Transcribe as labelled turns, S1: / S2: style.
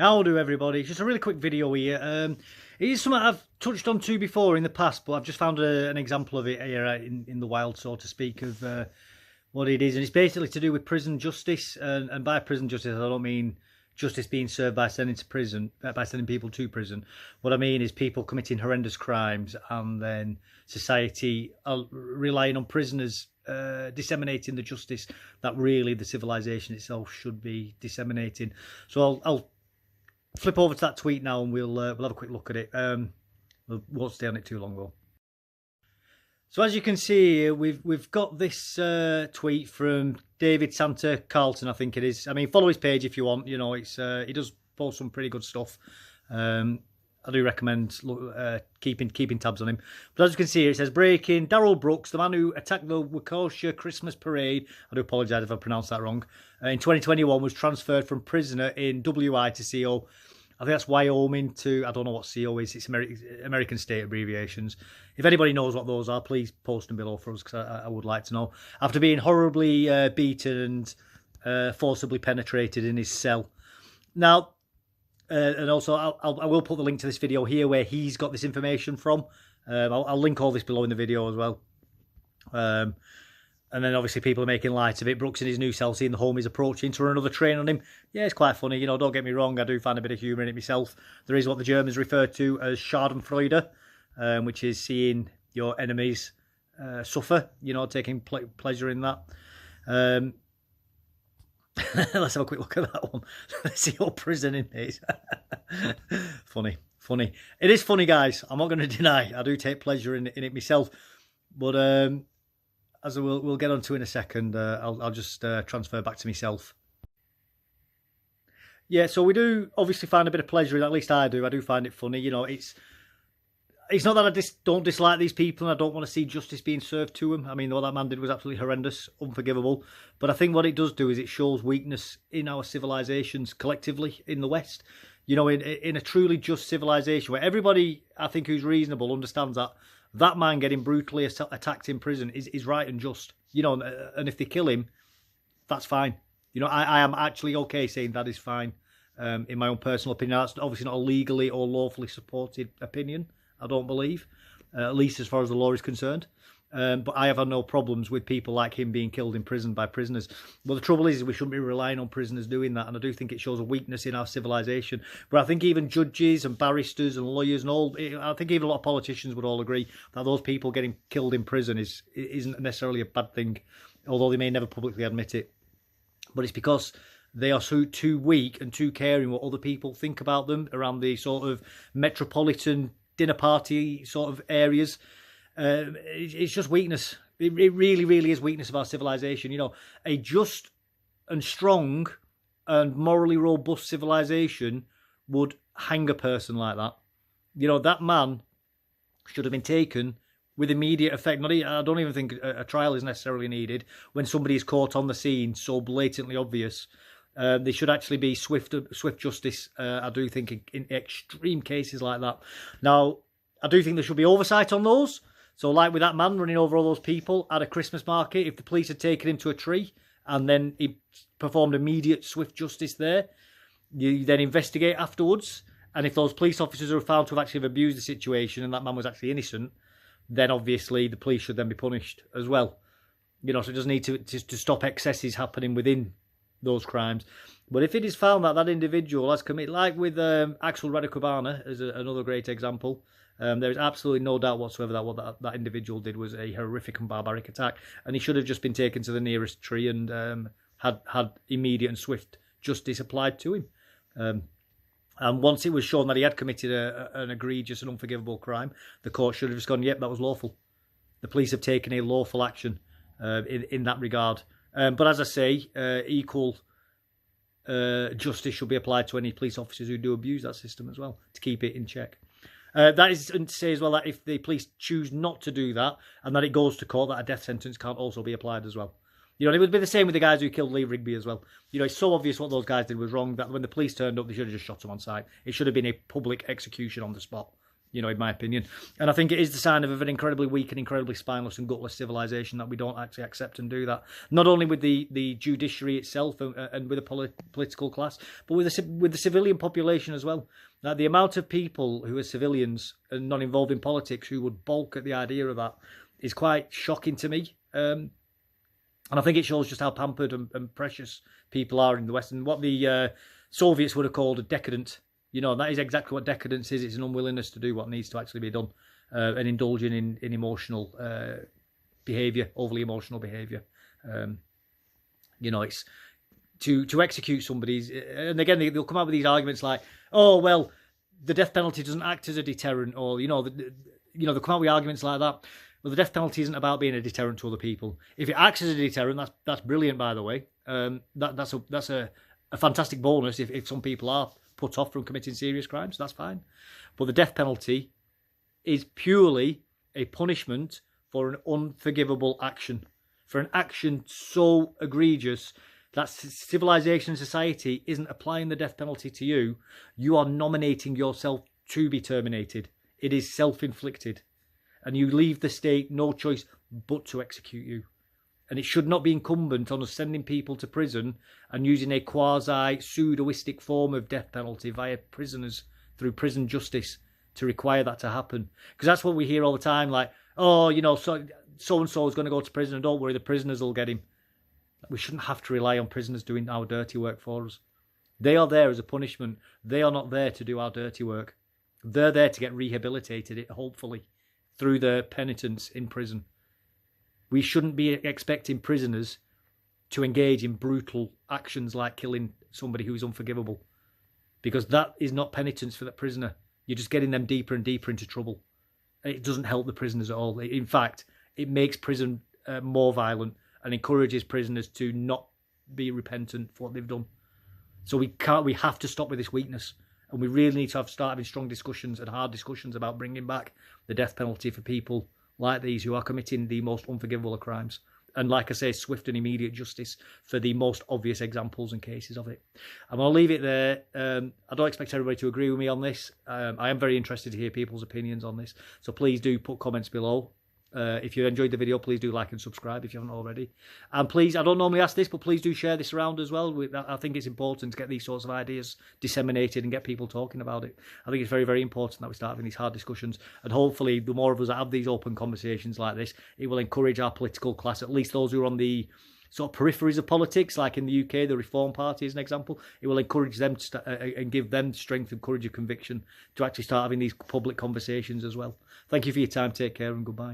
S1: How do everybody? It's just a really quick video here. It is something I've touched on to before in the past, but I've just found an example of it here in the wild, so to speak, of what it is. And it's basically to do with prison justice. And by prison justice, I don't mean justice being served by sending to prison, by sending people to prison. What I mean is people committing horrendous crimes and then society relying on prisoners disseminating the justice that really the civilization itself should be disseminating. So I'll flip over to that tweet now and we'll have a quick look at it. We won't stay on it too long though. So as you can see, we've got this tweet from David Santa Carlton, I think it is. I mean, follow his page if you want. You know, it's he does post some pretty good stuff. I do recommend keeping tabs on him. But as you can see, it says breaking: Darrell Brooks, the man who attacked the Waukesha Christmas parade, I do apologise if I pronounced that wrong, in 2021 was transferred from prisoner in WI to CO. I think that's Wyoming to, I don't know what CO is. It's American state abbreviations. If anybody knows what those are, please post them below for us, because I would like to know. After being horribly beaten and forcibly penetrated in his cell. Now, and also, I will put the link to this video here where he's got this information from. I'll link all this below in the video as well. And then obviously people are making light of it. Brooks in his new cell, seeing the homies approaching to run another train on him. Yeah, it's quite funny. You know, don't get me wrong. I do find a bit of humour in it myself. There is what the Germans refer to as Schadenfreude, which is seeing your enemies suffer. You know, taking pleasure in that. Let's have a quick look at that one. Let's see what prison inmates. Funny. It is funny, guys. I'm not going to deny. I do take pleasure in it myself. But as we'll get onto in a second, I'll just transfer back to myself. Yeah, so we do obviously find a bit of pleasure in it. At least I do. I do find it funny. You know, it's not that I don't dislike these people and I don't want to see justice being served to them. I mean, what that man did was absolutely horrendous, unforgivable. But I think what it does do is it shows weakness in our civilizations collectively in the West. You know, in a truly just civilization where everybody, I think, who's reasonable understands that man getting brutally attacked in prison is right and just. You know, and if they kill him, that's fine. You know, I am actually okay saying that is fine, in my own personal opinion. That's obviously not a legally or lawfully supported opinion, I don't believe, at least as far as the law is concerned. But I have had no problems with people like him being killed in prison by prisoners. Well, the trouble is we shouldn't be relying on prisoners doing that, and I do think it shows a weakness in our civilization. But I think even judges and barristers and lawyers and all, I think even a lot of politicians would all agree that those people getting killed in prison isn't necessarily a bad thing, although they may never publicly admit it. But it's because they are too weak and too caring what other people think about them around the sort of metropolitan dinner party sort of areas. It's just weakness. It really, really is weakness of our civilization. You know, a just and strong and morally robust civilization would hang a person like that. You know, that man should have been taken with immediate effect. I don't even think a trial is necessarily needed when somebody is caught on the scene so blatantly obvious. They should actually be swift justice, I do think, in extreme cases like that. Now, I do think there should be oversight on those. So like with that man running over all those people at a Christmas market, if the police had taken him to a tree and then he performed immediate swift justice there, you then investigate afterwards. And if those police officers are found to have actually abused the situation and that man was actually innocent, then obviously the police should then be punished as well. You know, so it does need to stop excesses happening within those crimes. But if it is found that that individual has committed, like with Axel Radicubana as another great example, there is absolutely no doubt whatsoever that what that individual did was a horrific and barbaric attack, and he should have just been taken to the nearest tree and had immediate and swift justice applied to him. And once it was shown that he had committed an egregious and unforgivable crime, the court should have just gone, yep, that was lawful. The police have taken a lawful action in that regard. But as I say, equal justice should be applied to any police officers who do abuse that system as well, to keep it in check. That is to say as well that if the police choose not to do that and that it goes to court, that a death sentence can't also be applied as well. You know, it would be the same with the guys who killed Lee Rigby as well. You know, it's so obvious what those guys did was wrong that when the police turned up, they should have just shot them on sight. It should have been a public execution on the spot. you know, in my opinion. And I think it is the sign of an incredibly weak and incredibly spineless and gutless civilization that we don't actually accept and do that. Not only with the judiciary itself and with the political class, but with the civilian population as well. Now, the amount of people who are civilians and not involved in politics who would balk at the idea of that is quite shocking to me. And I think it shows just how pampered and precious people are in the West, and what the Soviets would have called a decadent. You know, that is exactly what decadence is. It's an unwillingness to do what needs to actually be done, and indulging in emotional behaviour, overly emotional behaviour. You know, it's to execute somebody's, and again they'll come out with these arguments like, oh well, the death penalty doesn't act as a deterrent, or they'll come out with arguments like that. Well, the death penalty isn't about being a deterrent to other people. If it acts as a deterrent, that's brilliant, by the way. That's a fantastic bonus if some people are put off from committing serious crimes, that's fine. But the death penalty is purely a punishment for an unforgivable action, for an action so egregious that civilization and society isn't applying the death penalty to you. You are nominating yourself to be terminated. It is self-inflicted, and you leave the state no choice but to execute you. And it should not be incumbent on us sending people to prison and using a quasi-pseudoistic form of death penalty via prisoners through prison justice to require that to happen. Because that's what we hear all the time, like, oh, so-and-so is going to go to prison, and don't worry, the prisoners will get him. We shouldn't have to rely on prisoners doing our dirty work for us. They are there as a punishment. They are not there to do our dirty work. They're there to get rehabilitated, hopefully, through their penitence in prison. We shouldn't be expecting prisoners to engage in brutal actions like killing somebody who is unforgivable, because that is not penitence for the prisoner. You're just getting them deeper and deeper into trouble. And it doesn't help the prisoners at all. In fact, it makes prison more violent and encourages prisoners to not be repentant for what they've done. So we have to stop with this weakness. And we really need to start having strong discussions and hard discussions about bringing back the death penalty for people like these who are committing the most unforgivable of crimes. And like I say, swift and immediate justice for the most obvious examples and cases of it. I'm going to leave it there. I don't expect everybody to agree with me on this. I am very interested to hear people's opinions on this. So please do put comments below. If you enjoyed the video, please do like and subscribe if you haven't already. And please, I don't normally ask this, but please do share this around as well. I think it's important to get these sorts of ideas disseminated and get people talking about it. I think it's very, very important that we start having these hard discussions. And hopefully, the more of us that have these open conversations like this, it will encourage our political class, at least those who are on the sort of peripheries of politics, like in the UK, the Reform Party is an example. It will encourage them to and give them strength and courage of conviction to actually start having these public conversations as well. Thank you for your time. Take care and goodbye.